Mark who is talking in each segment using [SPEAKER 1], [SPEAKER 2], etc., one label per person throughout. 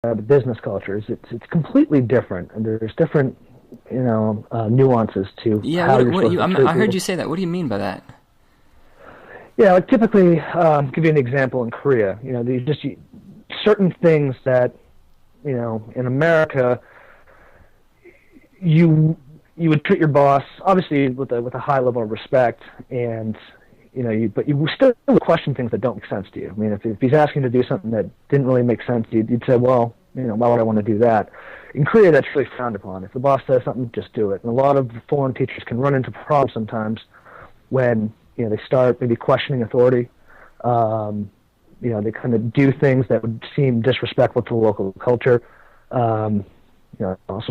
[SPEAKER 1] the business cultures, it's completely different, and there's different nuances to
[SPEAKER 2] Yeah,
[SPEAKER 1] how you're supposed to treat
[SPEAKER 2] I heard
[SPEAKER 1] people.
[SPEAKER 2] you say that. What do you mean by that?
[SPEAKER 1] Yeah, like typically, give you an example in Korea. Certain things that in America you would treat your boss obviously with a high level of respect, and but you still would question things that don't make sense to you. I mean, if he's asking to do something that didn't really make sense, you'd say, well, why would I want to do that? In Korea, that's really frowned upon. If the boss says something, just do it. And a lot of foreign teachers can run into problems sometimes when they start maybe questioning authority. They kind of do things that would seem disrespectful to the local culture. Also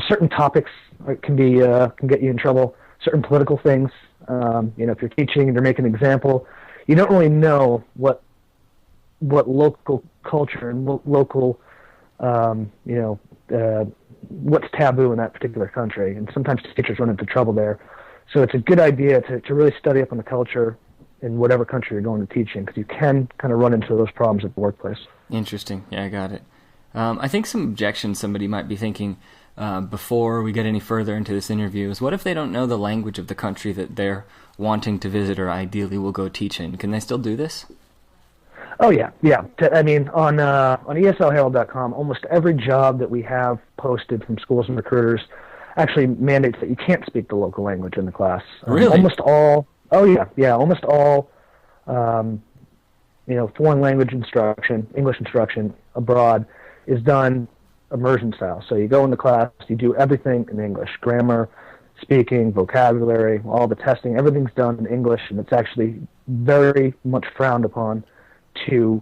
[SPEAKER 1] certain topics can get you in trouble. Certain political things. If you're teaching and you're making an example, you don't really know what local culture and local what's taboo in that particular country, and sometimes teachers run into trouble there. So it's a good idea to really study up on the culture in whatever country you're going to teach in, because you can kind of run into those problems at the workplace.
[SPEAKER 2] Interesting. Yeah, I got it. I think some objections somebody might be thinking before we get any further into this interview is, what if they don't know the language of the country that they're wanting to visit or ideally will go teach in? Can they still do this?
[SPEAKER 1] Oh, yeah. I mean, on ESLHerald.com, almost every job that we have posted from schools and recruiters actually mandates that you can't speak the local language in the class.
[SPEAKER 2] Really?
[SPEAKER 1] Almost all. Oh, yeah. Almost all, foreign language instruction, English instruction abroad is done immersion style. So you go in the class, you do everything in English, grammar, speaking, vocabulary, all the testing, everything's done in English, and it's actually very much frowned upon to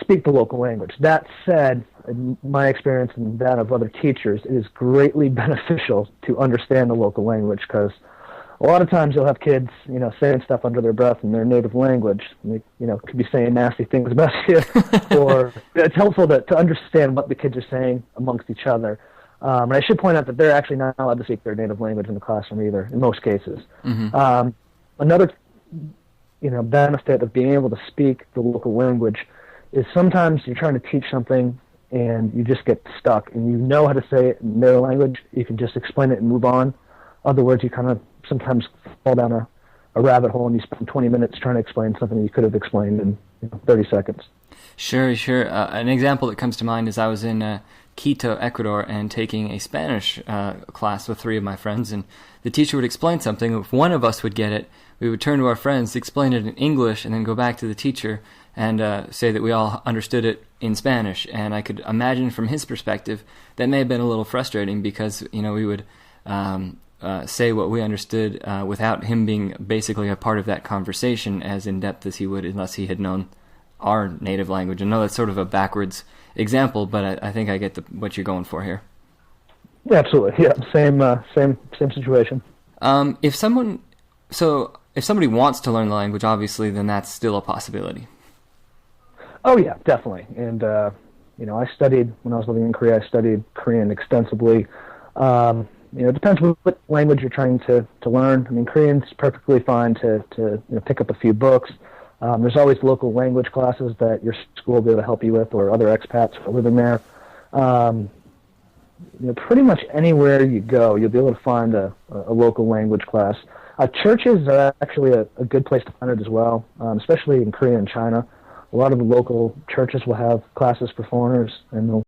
[SPEAKER 1] speak the local language. That said, in my experience and that of other teachers, it is greatly beneficial to understand the local language, because a lot of times you'll have kids, saying stuff under their breath in their native language. And they, could be saying nasty things about you, or it's helpful to understand what the kids are saying amongst each other. And I should point out that they're actually not allowed to speak their native language in the classroom either, in most cases.
[SPEAKER 2] Mm-hmm.
[SPEAKER 1] Another, benefit of being able to speak the local language is sometimes you're trying to teach something and you just get stuck, and you know how to say it in their language. You can just explain it and move on. Other words, you kind of sometimes fall down a rabbit hole and you spend 20 minutes trying to explain something you could have explained in 30 seconds.
[SPEAKER 2] Sure. An example that comes to mind is I was in Quito, Ecuador, and taking a Spanish class with three of my friends, and the teacher would explain something. If one of us would get it, we would turn to our friends, explain it in English, and then go back to the teacher and say that we all understood it in Spanish. And I could imagine from his perspective that may have been a little frustrating, because we would say what we understood without him being basically a part of that conversation as in-depth as he would unless he had known our native language. I know that's sort of a backwards example, but I think I get what you're going for here.
[SPEAKER 1] Yeah, absolutely. Yeah, same situation.
[SPEAKER 2] If somebody wants to learn the language, obviously, then that's still a possibility.
[SPEAKER 1] Oh yeah, definitely. And I studied when I was living in Korea. I studied Korean extensively. It depends what language you're trying to learn. I mean, Korean's perfectly fine to pick up a few books. There's always local language classes that your school will be able to help you with, or other expats who are living there. Pretty much anywhere you go, you'll be able to find a local language class. Churches are actually a good place to find it as well, especially in Korea and China. A lot of the local churches will have classes for foreigners, and they'll